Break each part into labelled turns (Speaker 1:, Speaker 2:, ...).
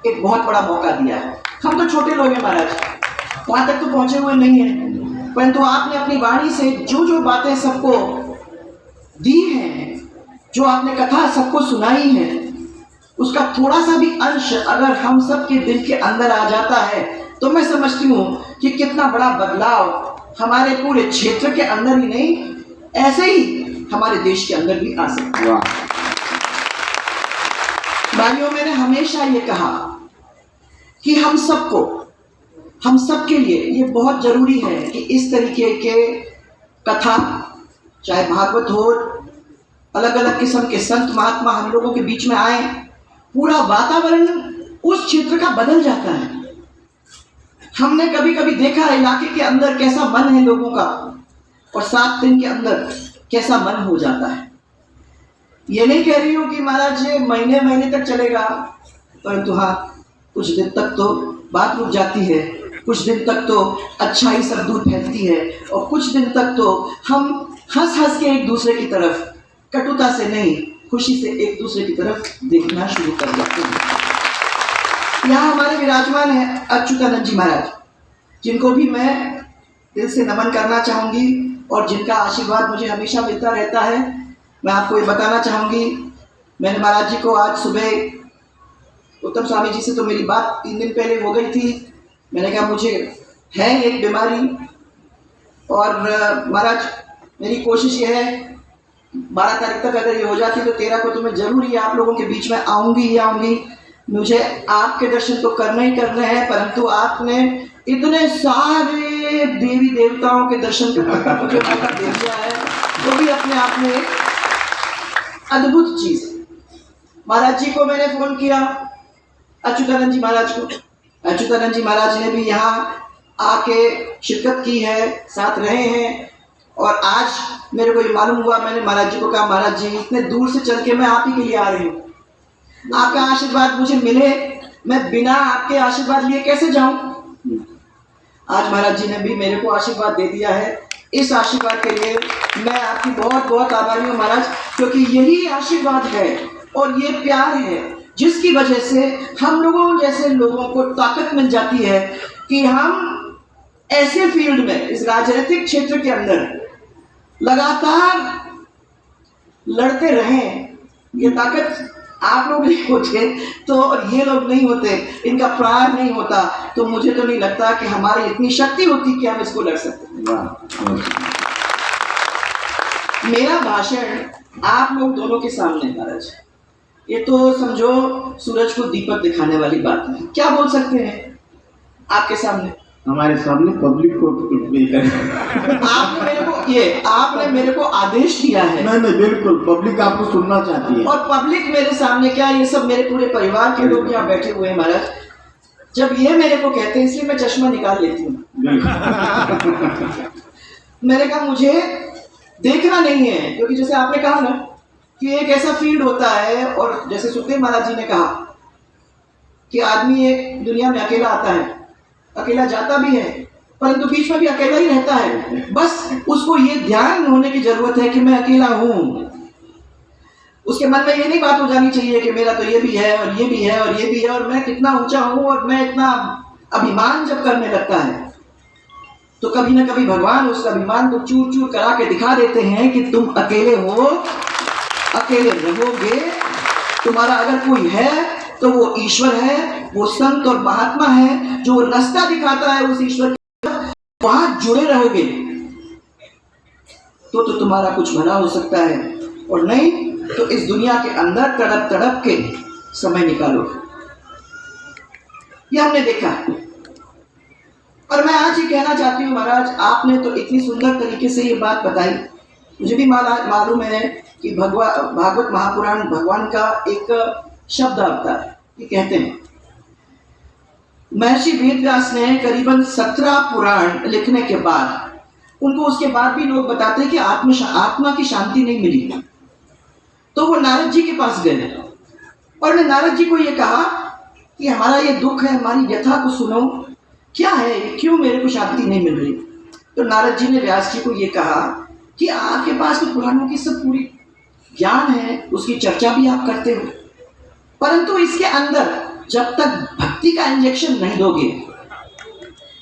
Speaker 1: एक बहुत बड़ा मौका दिया है। हम तो छोटे लोग हैं महाराज, वहाँ तक तो पहुँचे हुए नहीं हैं, परंतु आपने अपनी वाणी से जो जो बातें सबको दी हैं, जो आपने कथा सबको सुनाई है, उसका थोड़ा सा भी अंश अगर हम सब के दिल के अंदर आ जाता है तो मैं समझती हूँ कि कितना बड़ा बदलाव हमारे पूरे क्षेत्र के अंदर ही नहीं, ऐसे ही हमारे देश के अंदर भी आ सकता है। भाइयों, मैंने हमेशा ये कहा कि हम सबके लिए ये बहुत जरूरी है कि इस तरीके के कथा, चाहे भागवत हो, अलग अलग किस्म के संत महात्मा हम लोगों के बीच में आए, पूरा वातावरण उस क्षेत्र का बदल जाता है। हमने कभी कभी देखा इलाके के अंदर कैसा मन है लोगों का, और 7 दिन के अंदर कैसा मन हो जाता है। ये नहीं कह रही हूँ कि महाराज ये महीने महीने तक चलेगा, परंतु हाँ, कुछ दिन तक तो बात रुक जाती है, कुछ दिन तक तो अच्छाई सब दूर फैलती है, और कुछ दिन तक तो हम हंस हंस के एक दूसरे की तरफ, कटुता से नहीं खुशी से एक दूसरे की तरफ देखना शुरू कर देते हैं। यहाँ हमारे विराजमान है अच्युतानंद जी महाराज, जिनको भी मैं दिल से नमन करना चाहूँगी और जिनका आशीर्वाद मुझे हमेशा मिलता रहता है। मैं आपको ये बताना चाहूँगी, मैंने महाराज जी को आज सुबह उत्तम स्वामी जी से तो मेरी बात 3 दिन पहले हो गई थी। मैंने कहा मुझे है एक बीमारी, और महाराज मेरी कोशिश ये है 12 तारीख तक अगर ये हो जाती तो 13 को तो मैं जरूर ही आप लोगों के बीच में आऊँगी। मुझे आपके दर्शन तो करने ही करने हैं, परंतु आपने इतने सारे देवी देवताओं के दर्शन करने का मुझे मौका दे दिया है, वो भी अपने आप में एक अद्भुत चीज़ है। महाराज जी को मैंने फ़ोन किया, अच्युतानंद जी महाराज को। अच्युतानंद जी महाराज ने भी यहाँ आके शिरकत की है, साथ रहे हैं, और आज मेरे को ये मालूम हुआ, मैंने महाराज जी को कहा महाराज जी इतने दूर से चल के मैं आप ही के लिए आ रही हूँ, आपका आशीर्वाद मुझे मिले, मैं बिना आपके आशीर्वाद लिए कैसे जाऊं। आज महाराज जी ने भी मेरे को आशीर्वाद दे दिया है। इस आशीर्वाद के लिए मैं आपकी बहुत बहुत आभारी हूँ महाराज, क्योंकि यही आशीर्वाद है और ये प्यार है जिसकी वजह से हम लोगों जैसे लोगों को ताकत मिल जाती है कि हम ऐसे फील्ड में, इस राजनीतिक क्षेत्र के अंदर लगातार लड़ते रहें। ये ताकत आप लोग नहीं होते तो, और ये लोग नहीं होते, इनका प्राण नहीं होता तो मुझे तो नहीं लगता कि हमारी इतनी शक्ति होती कि हम इसको लड़ सकते। मेरा भाषण आप लोग दोनों के सामने महाराज, ये तो समझो सूरज को दीपक दिखाने वाली बात है। क्या बोल सकते हैं आपके सामने,
Speaker 2: हमारे सामने पब्लिक को
Speaker 1: आपने मेरे को आदेश दिया है।
Speaker 2: नहीं, बिल्कुल पब्लिक आपको सुनना चाहती है,
Speaker 1: और पब्लिक मेरे सामने क्या, ये सब मेरे पूरे परिवार के लोग यहाँ बैठे हुए हैं महाराज। जब ये मेरे को कहते हैं, इसलिए मैं चश्मा निकाल लेती हूँ। मैंने कहा मुझे देखना नहीं है, क्योंकि जैसे आपने कहा ना कि एक ऐसा फील्ड होता है, और जैसे सुखदेव महाराज जी ने कहा कि आदमी एक दुनिया में अकेला आता है, अकेला जाता भी है, परंतु बीच में भी अकेला ही रहता है। बस उसको ये ध्यान होने की जरूरत है कि मैं अकेला हूँ। उसके मन में ये नहीं बात हो जानी चाहिए कि मेरा तो ये भी है और ये भी है और ये भी है, और मैं कितना ऊंचा हूँ, और मैं इतना अभिमान जब करने लगता है तो कभी ना कभी भगवान उस अभिमान को चूर चूर करा के दिखा देते हैं कि तुम अकेले हो, अकेले रहोगे। तुम्हारा अगर कोई है तो वो ईश्वर है, वो संत और महात्मा है जो रास्ता दिखाता है उस ईश्वर के, वहां जुड़े रहोगे तो तुम्हारा कुछ भला हो सकता है, और नहीं तो इस दुनिया के अंदर तड़प तड़प के समय निकालोगे। ये हमने देखा। और मैं आज ही कहना चाहती हूँ महाराज, आपने तो इतनी सुंदर तरीके से ये बात बताई। मुझे भी मालूम है कि भागवत महापुराण भगवान का एक शब्द आता है, ये कहते हैं महर्षि वेदव्यास ने करीबन 17 पुराण लिखने के बाद, उनको उसके बाद भी लोग बताते हैं कि आत्मा की शांति नहीं मिली, तो वो नारद जी के पास गए और ने नारद जी को ये कहा कि हमारा ये दुख है, हमारी व्यथा को सुनो, क्या है, क्यों मेरे को शांति नहीं मिल रही। तो नारद जी ने व्यास जी को ये कहा कि आपके पास तो पुराणों की सब पूरी ज्ञान है, उसकी चर्चा भी आप करते हो, परंतु इसके अंदर जब तक भक्ति का इंजेक्शन नहीं दोगे,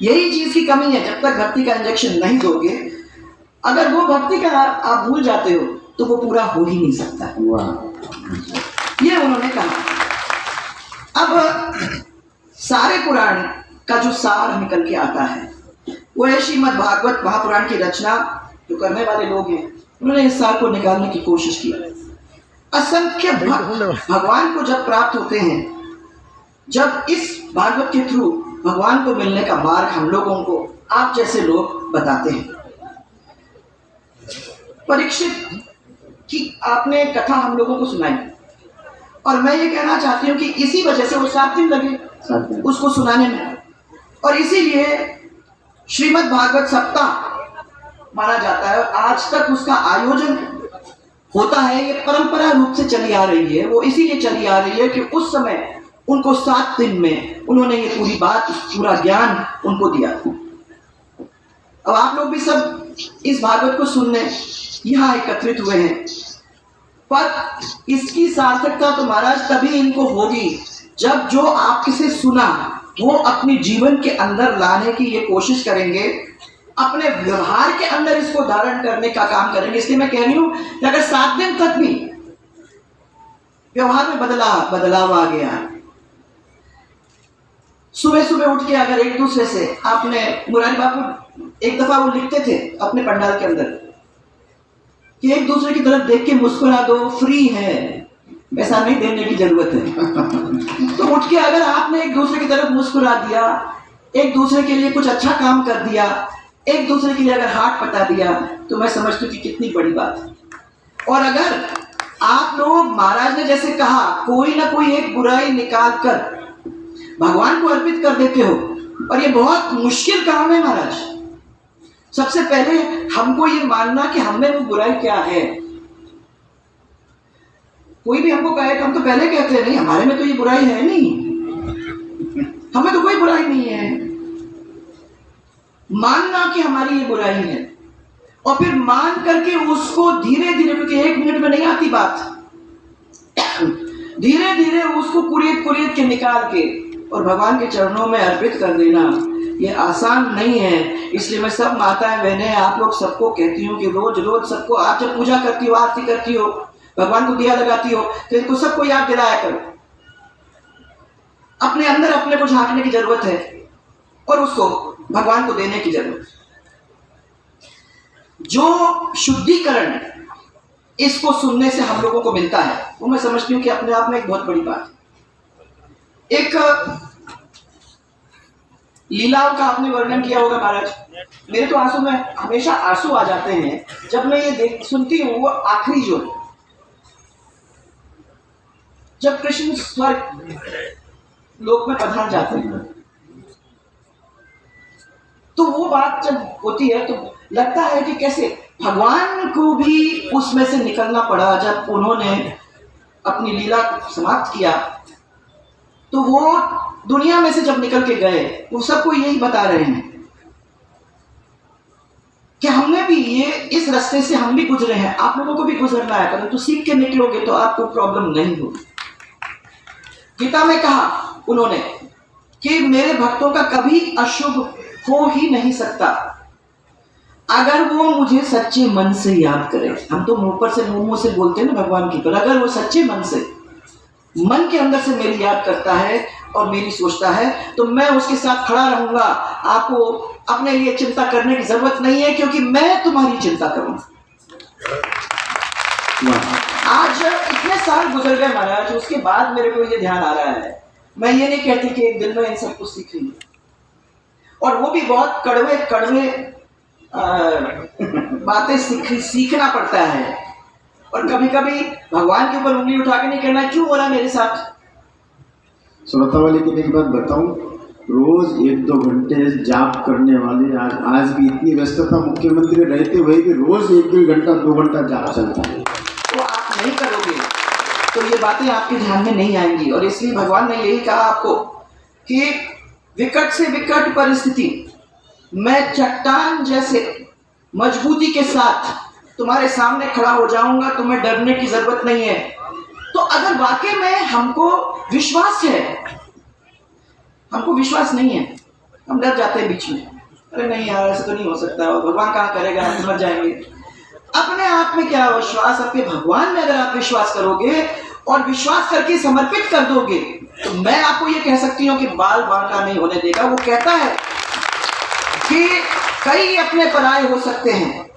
Speaker 1: यही चीज की कमी है, जब तक भक्ति का इंजेक्शन नहीं दोगे, अगर वो भक्ति का आप भूल जाते हो तो वो पूरा हो ही नहीं सकता। ये उन्होंने कहा। अब सारे पुराण का जो सार निकल के आता है वो है श्रीमद् भागवत महापुराण की रचना जो करने वाले लोग हैं, उन्होंने इस सार को निकालने की कोशिश की। असंख्य भगवान को जब प्राप्त होते हैं, जब इस भागवत के थ्रू भगवान को मिलने का मार्ग हम लोगों को आप जैसे लोग बताते हैं। परीक्षित की आपने कथा हम लोगों को सुनाई और मैं ये कहना चाहती हूँ कि इसी वजह से वो 7 दिन लगे उसको सुनाने में, और इसीलिए श्रीमद् भागवत सप्ताह माना जाता है। आज तक उसका आयोजन होता है, ये परंपरा रूप से चली आ रही है। वो इसीलिए चली आ रही है कि उस समय उनको 7 दिन में उन्होंने ये पूरी बात, पूरा ज्ञान उनको दिया। अब आप लोग भी सब इस भागवत को सुनने यहाँ एकत्रित हुए हैं, पर इसकी सार्थकता तो महाराज तभी इनको होगी जब जो आपके से सुना वो अपने जीवन के अंदर लाने की ये कोशिश करेंगे, अपने व्यवहार के अंदर इसको धारण करने का काम करेंगे। इसलिए मैं कह रही हूं कि अगर 7 दिन तक भी व्यवहार में बदलाव आ गया, सुबह सुबह उठ के अगर एक दूसरे से, आपने मुरारी बापू एक दफा वो लिखते थे अपने पंडाल के अंदर कि एक दूसरे की तरफ देख के मुस्कुरा दो, फ्री है, पैसा नहीं देने की जरूरत है। तो उठ के अगर आपने एक दूसरे की तरफ मुस्कुरा दिया, एक दूसरे के लिए कुछ अच्छा काम कर दिया, एक दूसरे के लिए अगर हाथ पटा दिया, तो मैं समझती हूँ कि कितनी बड़ी बात है। और अगर आप लोग महाराज ने जैसे कहा कोई ना कोई एक बुराई निकाल कर भगवान को अर्पित कर देते हो, और ये बहुत मुश्किल काम है महाराज। सबसे पहले हमको ये मानना कि हमें वो बुराई क्या है। कोई भी हमको कहे तो हम तो पहले कहते हैं नहीं, हमारे में तो ये बुराई है नहीं, हमें तो कोई बुराई नहीं है। मानना कि हमारी ये बुराई है और फिर मान करके उसको धीरे धीरे, क्योंकि 1 मिनट में नहीं आती बात, धीरे धीरे उसको कुरेद के निकाल के और भगवान के चरणों में अर्पित कर देना, ये आसान नहीं है। इसलिए मैं सब माताएं बहनें आप लोग सबको कहती हूँ कि रोज रोज सबको, आप जब पूजा करती हो, आरती करती हो, भगवान को दिया लगाती हो, तो इनको सबको याद दिलाया करो। अपने अंदर अपने को झांकने की जरूरत है और उसको भगवान को देने की जरूरत है। जो शुद्धिकरण इसको सुनने से हम लोगों को मिलता है, वो मैं समझती हूँ कि अपने आप में एक बहुत बड़ी बात है। एक लीलाओं का आपने वर्णन किया होगा महाराज, मेरे तो आंसू में हमेशा आंसू आ जाते हैं जब मैं ये सुनती हूँ। वो आखिरी जो, जब कृष्ण स्वर्ग लोक में पधार जाते हैं, तो वो बात जब होती है तो लगता है कि कैसे भगवान को भी उसमें से निकलना पड़ा। जब उन्होंने अपनी लीला समाप्त किया तो वो दुनिया में से जब निकल के गए, वो सबको यही बता रहे हैं कि हमने भी ये इस रास्ते से हम भी गुजरे हैं, आप लोगों को भी गुजरना है, परंतु सीख के निकलोगे तो आपको प्रॉब्लम नहीं होगी। गीता में कहा उन्होंने कि मेरे भक्तों का कभी अशुभ हो ही नहीं सकता अगर वो मुझे सच्चे मन से याद करे। हम तो मुंह पर से मुंह से बोलते हैं ना भगवान की, पर अगर वो सच्चे मन से, मन के अंदर से मेरी याद करता है और मेरी सोचता है, तो मैं उसके साथ खड़ा रहूंगा। आपको अपने लिए चिंता करने की जरूरत नहीं है, क्योंकि मैं तुम्हारी चिंता करूंगा। आज इतने साल गुजर गए महाराज, उसके बाद मेरे को ये ध्यान आ रहा है, मैं ये नहीं कहती कि एक दिन में इन सब कुछ सीख ली, और वो भी बहुत कड़वे कड़वे बातें सीखना पड़ता है। और कभी कभी भगवान के ऊपर उंगली उठा के नहीं कहना क्यों हो रहा मेरे साथ।
Speaker 2: श्रोता वाले की एक बात बताऊं, रोज 1-2 घंटे जाप करने वाले आज भी इतनी व्यस्तता मुख्यमंत्री रहते हुए भी रोज 1-2 घंटा 2 घंटा जाप चलता है।
Speaker 1: तो आप नहीं करोगे तो ये बातें आपके ध्यान में नहीं आएंगी। और इसलिए भगवान ने यही कहा आपको कि विकट से विकट परिस्थिति मैं चट्टान जैसे मजबूती के साथ तुम्हारे सामने खड़ा हो जाऊंगा, तुम्हें डरने की जरूरत नहीं है। तो अगर वाकई में हमको विश्वास है हमको विश्वास नहीं है, हम डर जाते हैं बीच में, अरे नहीं यार ऐसा तो नहीं हो सकता, और भगवान कहाँ करेगा, हम मर जाएंगे। अपने आप में क्या विश्वास, आपके भगवान में अगर आप विश्वास करोगे और विश्वास करके समर्पित कर दोगे, तो मैं आपको ये कह सकती हूँ कि बाल बांका नहीं होने देगा। वो कहता है कि कई अपने पराये हो सकते हैं,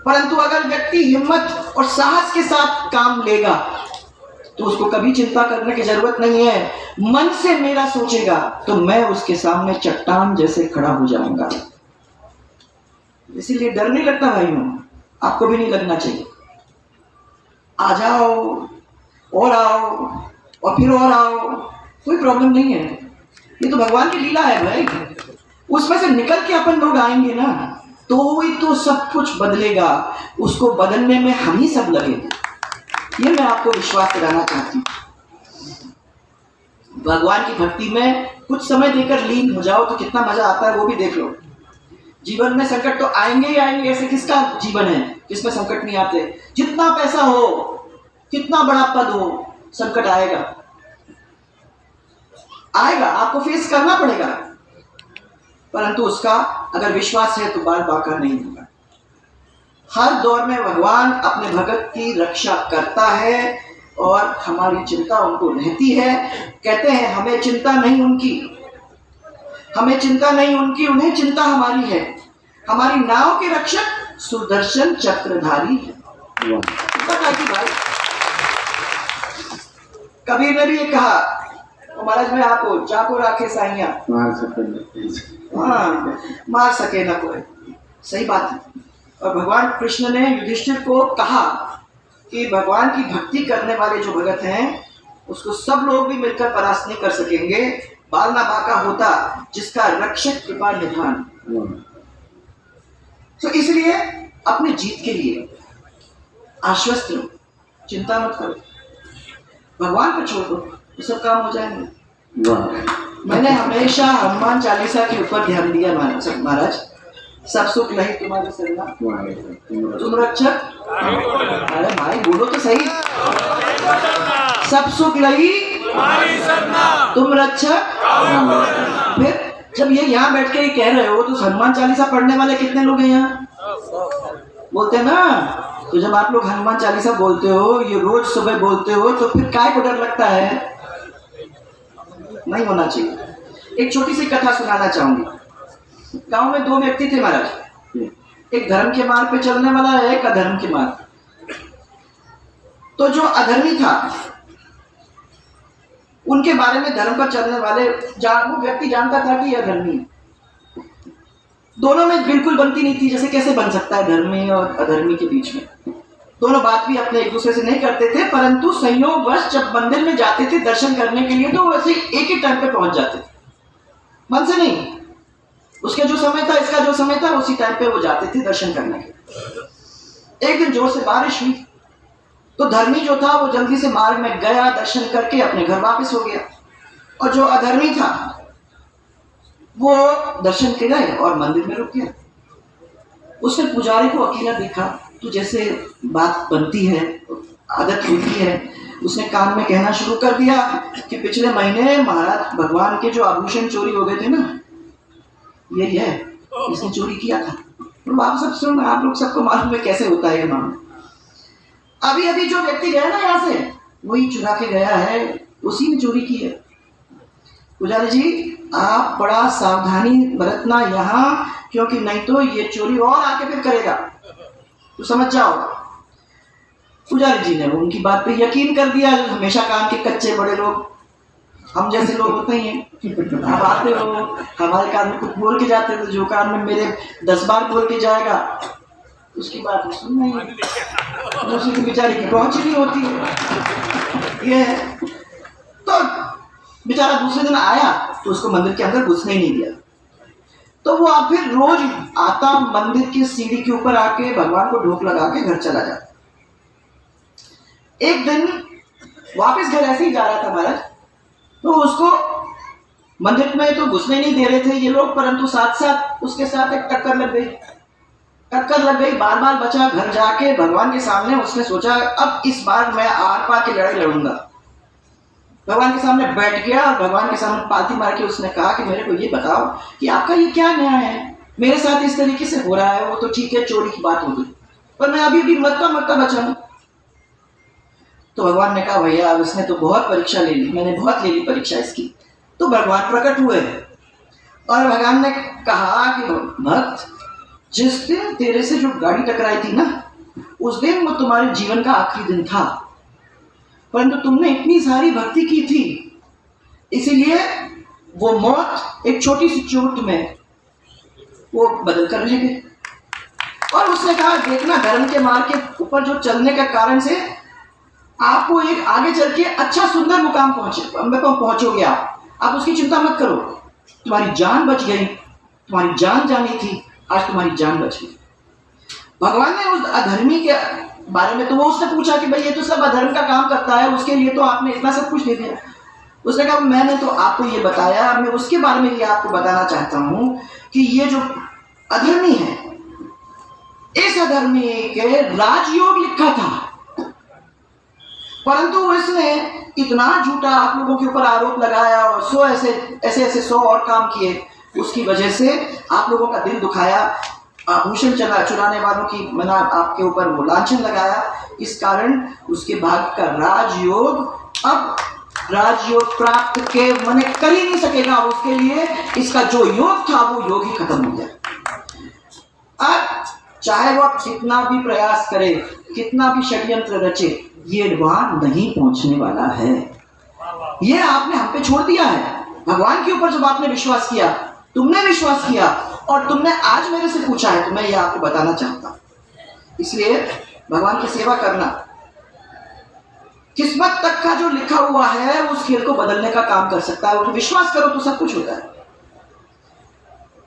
Speaker 1: परंतु अगर व्यक्ति हिम्मत और साहस के साथ काम लेगा तो उसको कभी चिंता करने की जरूरत नहीं है। मन से मेरा सोचेगा तो मैं उसके सामने चट्टान जैसे खड़ा हो जाऊंगा। इसीलिए डर नहीं लगता भाइयों, आपको भी नहीं लगना चाहिए। आ जाओ और आओ और फिर और आओ, कोई प्रॉब्लम नहीं है। ये तो भगवान की लीला है भाई। उसमें से निकल के अपन लोग आएंगे ना, तो ही तो सब कुछ बदलेगा। उसको बदलने में हम ही सब लगेंगे, ये मैं आपको विश्वास दिलाना चाहती हूँ। भगवान की भक्ति में कुछ समय देकर लीन हो जाओ तो कितना मजा आता है वो भी देख लो। जीवन में संकट तो आएंगे ही आएंगे, ऐसे किसका जीवन है जिसमें संकट नहीं आते। जितना पैसा हो, कितना बड़ा पद हो, संकट आएगा आएगा, आपको फेस करना पड़ेगा। परंतु उसका अगर विश्वास है तो बाल बांका नहीं होगा। हर दौर में भगवान अपने भगत की रक्षा करता है और हमारी चिंता उनको रहती है। कहते हैं हमें चिंता नहीं उनकी, हमें चिंता नहीं उनकी, उन्हें चिंता हमारी है। हमारी नाव के रक्षक सुदर्शन चक्रधारी है। भाई कबीर ने भी ये कहा, महाराज में आपको जाको राखे साइया मार सके ना कोई। सही बात है। और भगवान कृष्ण ने युधिष्ठिर को कहा कि भगवान की भक्ति करने वाले जो भगत हैं उसको सब लोग भी मिलकर परास्त नहीं कर सकेंगे। बाल ना बांका होता जिसका रक्षक कृपा निधान। तो इसलिए अपने जीत के लिए आश्वस्त रहो, चिंता मत करो, भगवान पर छोड़ दो, तो सब काम हो जाएंगे। मैंने हमेशा हनुमान चालीसा के ऊपर ध्यान दिया महाराज। सब सुख नहीं तुम्हारे सरना, तुम रक्षक। अरे भाई बोलो तो सही, सब सुख नहीं तुम रक्षक। फिर जब ये यहाँ बैठ के कह रहे हो तो हनुमान चालीसा पढ़ने वाले कितने लोग हैं यहाँ? बोलते हैं ना। तो जब आप लोग हनुमान चालीसा बोलते हो, ये रोज सुबह बोलते हो, तो फिर काय को डर लगता है? नहीं होना चाहिए। एक छोटी सी कथा सुनाना चाहूंगी। गांव में दो व्यक्ति थे महाराज, एक धर्म के मार्ग पे चलने वाला है, एक अधर्म के मार्ग। तो जो अधर्मी था उनके बारे में धर्म पर चलने वाले वो व्यक्ति जानता था कि यह अधर्मी है। दोनों में बिल्कुल बनती नहीं थी, जैसे कैसे बन सकता है धर्मी और अधर्मी के बीच में। दोनों बात भी अपने एक दूसरे से नहीं करते थे, परंतु संयोगवश जब मंदिर में जाते थे दर्शन करने के लिए तो वैसे एक ही टाइम पे पहुंच जाते थे, मन से नहीं। उसके जो समय था, इसका जो समय था, उसी टाइम पे वो जाते थे दर्शन करने के। एक दिन जोर से बारिश हुई तो धर्मी जो था वो जल्दी से मार्ग में गया, दर्शन करके अपने घर वापस हो गया। और जो अधर्मी था वो दर्शन के गए और मंदिर में रुक गया। उसने पुजारी को अकेला देखा, तो जैसे बात बनती है, आदत होती है, उसने कान में कहना शुरू कर दिया कि पिछले महीने महाराज भगवान के जो आभूषण चोरी हो गए थे ना, यही है, इसने चोरी किया था। तो आप सब सुन, आप लोग सबको मालूम है कैसे होता है ये मामला। अभी अभी जो व्यक्ति गया ना यहाँ से, वही चुरा के गया है, उसी ने चोरी की है। पुजारी जी आप बड़ा सावधानी बरतना यहाँ, क्योंकि नहीं तो ये चोरी और आके फिर करेगा, तो समझ जाओ। पुजारी जी ने उनकी बात पे यकीन कर दिया। हमेशा काम के कच्चे बड़े लोग, हम जैसे लोग होते ही हैं। आप आते हो, हमारे कान में कुछ बोल के जाते थे, जो कान में मेरे 10 बार बोल के जाएगा उसकी बात सुनना ही, दूसरी की बेचारी की पहुंच नहीं होती है। ये है। तो बेचारा दूसरे दिन आया तो उसको मंदिर के अंदर घुसने ही नहीं दिया। तो वो आप फिर रोज आता, मंदिर की सीढ़ी के ऊपर आके भगवान को ढोक लगा के घर चला जाता। एक दिन वापस घर ऐसे ही जा रहा था महाराज, तो उसको मंदिर में तो घुसने नहीं दे रहे थे ये लोग, परंतु साथ साथ उसके साथ एक टक्कर लग गई। बार बार बचा। घर जाके भगवान के सामने उसने सोचा अब इस बार मैं आर पार की लड़ाई लड़ूंगा। भगवान के सामने बैठ गया और भगवान के सामने पालती मार के उसने कहा कि मेरे को ये बताओ कि आपका ये क्या न्याय है, मेरे साथ इस तरीके से हो रहा है। वो तो ठीक है, चोरी की बात हो गई, पर मैं अभी भी मरता बचा हूं। तो भगवान ने कहा भैया अब इसने तो बहुत परीक्षा ले ली, मैंने बहुत ले ली परीक्षा इसकी। तो भगवान प्रकट हुए और भगवान ने कहा कि भक्त, जिस दिन तेरे से जो गाड़ी टकराई थी ना, उस दिन वो तुम्हारे जीवन का आखिरी दिन था, परंतु तुमने इतनी सारी भक्ति की थी, इसीलिए वो मौत एक छोटी सी चोट में वो बदल कर रह गए। और उसने कहा देखना, धर्म के मार्ग के ऊपर जो चलने का कारण से आपको एक आगे चल के अच्छा सुंदर मुकाम पहुंचोगे आप उसकी चिंता मत करो। तुम्हारी जान बच गई, तुम्हारी जान जानी थी, आज तुम्हारी जान बच गई। भगवान ने उस अधर्मी के बारे में तो वो उसने पूछा कि भाई ये तो सब अधर्म का काम करता है, उसके लिए तो आपने इतना सब कुछ दे दिया। उसने कहा मैंने तो आपको ये बताया, मैं उसके बारे में ये आपको बताना चाहता हूं कि ये जो अधर्मी है, इस अधर्मी के राजयोग लिखा था, परंतु इसने इतना झूठा आप लोगों के ऊपर आरोप लगाया और 100 ऐसे 100 और काम किए, उसकी वजह से आप लोगों का दिल दुखाया, आभूषण चुराने वालों की मना आपके ऊपर वो लांछन लगाया। इस कारण उसके भाग्य का राजयोग अब राजयोग प्राप्त के मने कर ही नहीं सकेगा, उसके लिए इसका जो योग था वो योग ही खत्म हो गया। अब चाहे वो आप कितना भी प्रयास करे, कितना भी षड्यंत्र रचे, ये वहां नहीं पहुंचने वाला है। ये आपने हम पे छोड़ दिया है। भगवान के ऊपर जब आपने विश्वास किया, तुमने विश्वास किया और तुमने आज मेरे से पूछा है, तो मैं ये आपको बताना चाहता हूं। इसलिए भगवान की सेवा करना, किस्मत तक का जो लिखा हुआ है उस खेल को बदलने का काम कर सकता है। और विश्वास करो तो सब कुछ होता है।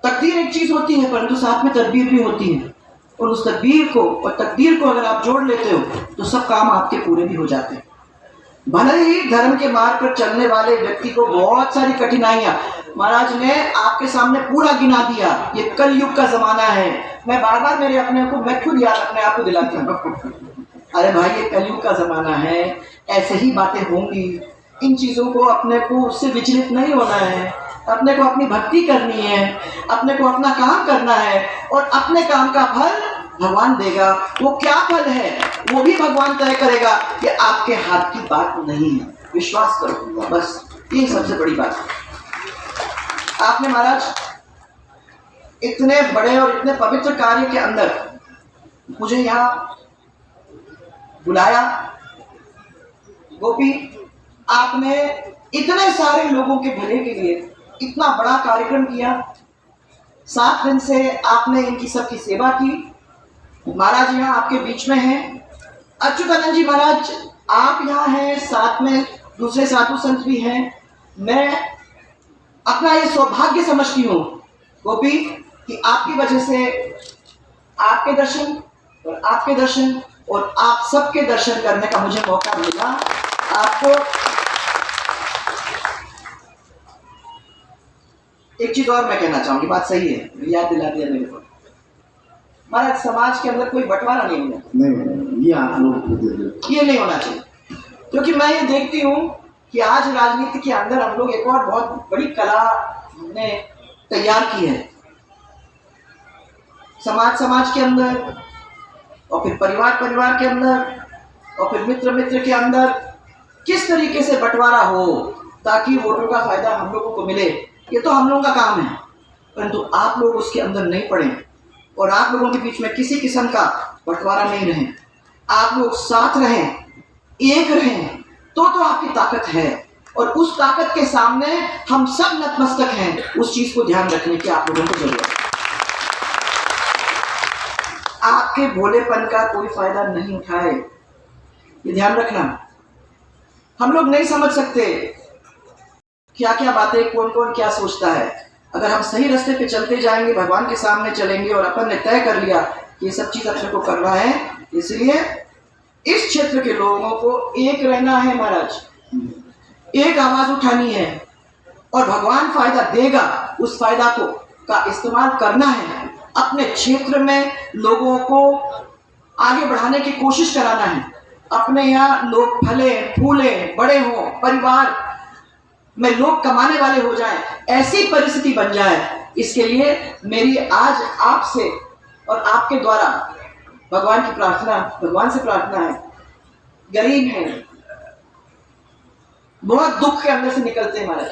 Speaker 1: तकदीर एक चीज होती है, परंतु साथ में तदबीर भी होती है, और उस तदबीर को और तकदीर को अगर आप जोड़ लेते हो तो सब काम आपके पूरे भी हो जाते हैं। भले ही धर्म के मार्ग पर चलने वाले व्यक्ति को बहुत सारी कठिनाइयां महाराज ने आपके सामने पूरा गिना दिया। ये कलयुग का जमाना है। मैं बार बार मैं खुद याद अपने आप को दिलाती हूँ, अरे भाई ये कलयुग का जमाना है, ऐसे ही बातें होंगी। इन चीजों को अपने को उससे विचलित नहीं होना है, अपने को अपनी भक्ति करनी है, अपने को अपना काम करना है, और अपने काम का फल भगवान देगा। वो क्या फल है वो भी भगवान तय करेगा, ये आपके हाथ की बात नहीं है। विश्वास करो, बस ये सबसे बड़ी बात है। आपने महाराज इतने बड़े और इतने पवित्र कार्य के अंदर मुझे यहाँ बुलाया, गोपी आपने इतने सारे लोगों के भले के लिए इतना बड़ा कार्यक्रम किया। 7 दिन से आपने इनकी सबकी सेवा की। महाराज यहाँ आपके बीच में हैं। अच्युतानंद जी महाराज आप यहाँ हैं, साथ में दूसरे साधु संत भी हैं। मैं अपना ये सौभाग्य समझती हूँ गोपी कि आपकी वजह से आपके दर्शन और आप सबके दर्शन करने का मुझे मौका मिला। आपको एक चीज और मैं कहना चाहूंगी, बात सही है, याद दिला दिया मेरे को। महाराज समाज के अंदर कोई बंटवारा नहीं होना,
Speaker 2: नहीं, ये आप लोग
Speaker 1: ये नहीं होना चाहिए, क्योंकि मैं ये देखती हूँ कि आज राजनीति के अंदर हम लोग एक और बहुत बड़ी कला हमने तैयार की है। समाज के अंदर, और फिर परिवार के अंदर, और फिर मित्र के अंदर किस तरीके से बंटवारा हो ताकि वोटों का फायदा हम लोगों को मिले, ये तो हम लोगों का काम है। परंतु आप लोग उसके अंदर नहीं पड़े और आप लोगों के बीच में किसी किस्म का बंटवारा नहीं रहे। आप लोग साथ रहें, एक रहें, तो आपकी ताकत है। और उस ताकत के सामने हम सब नतमस्तक हैं। उस चीज को ध्यान रखने की आप लोगों को जरूरत है। आपके भोलेपन का कोई फायदा नहीं उठाए, ये ध्यान रखना। हम लोग नहीं समझ सकते क्या क्या बातें कौन कौन क्या सोचता है। अगर हम सही रास्ते पे चलते जाएंगे, भगवान के सामने चलेंगे और अपन ने तय कर लिया कि ये सब चीज अपने को करना है, इसलिए इस क्षेत्र के लोगों को एक रहना है महाराज, एक आवाज उठानी है और भगवान फायदा देगा, उस फायदा को का इस्तेमाल करना है। अपने क्षेत्र में लोगों को आगे बढ़ाने की कोशिश कराना है। अपने यहाँ लोग फले फूले बड़े हों, परिवार में लोग कमाने वाले हो जाएं, ऐसी परिस्थिति बन जाए, इसके लिए मेरी आज आपसे और आपके द्वारा भगवान से प्रार्थना है। गरीब हैं, बहुत दुख के अंदर से निकलते हैं महाराज,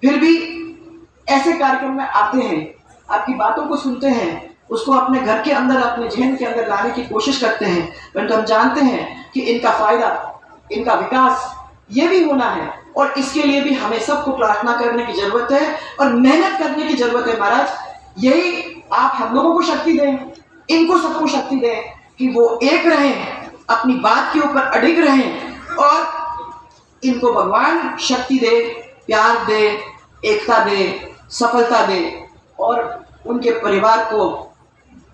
Speaker 1: फिर भी ऐसे कार्यक्रम में आते हैं, आपकी बातों को सुनते हैं, उसको अपने घर के अंदर, अपने जहन के अंदर लाने की कोशिश करते हैं, परंतु हम जानते हैं कि इनका फायदा, इनका विकास ये भी होना है, और इसके लिए भी हमें सबको प्रार्थना करने की जरूरत है और मेहनत करने की जरूरत है महाराज। यही आप हम लोगों को शक्ति दें, इनको सबको शक्ति दें कि वो एक रहें, अपनी बात के ऊपर अडिग रहें, और इनको भगवान शक्ति दे, प्यार दे, एकता दे, सफलता दे, और उनके परिवार को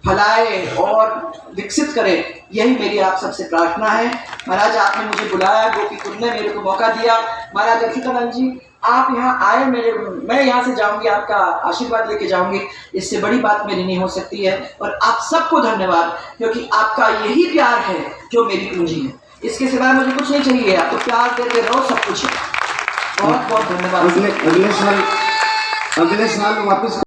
Speaker 1: फैलाए और विकसित करे। यही मेरी आप सबसे प्रार्थना है। महाराज आपने मुझे बुलाया, गोपी कुंड ने मेरे को मौका दिया। महाराज अच्युतानंद जी आप यहाँ आए, मैं यहाँ से जाऊंगी, आपका आशीर्वाद लेके जाऊंगी, इससे बड़ी बात मेरी नहीं हो सकती है। और आप सबको धन्यवाद, क्योंकि आपका यही प्यार है जो मेरी पूंजी है, इसके सिवाय मुझे कुछ नहीं चाहिए। आप तो प्यार देते रहो, सब कुछ है। बहुत बहुत धन्यवाद।
Speaker 2: अगले साल वापस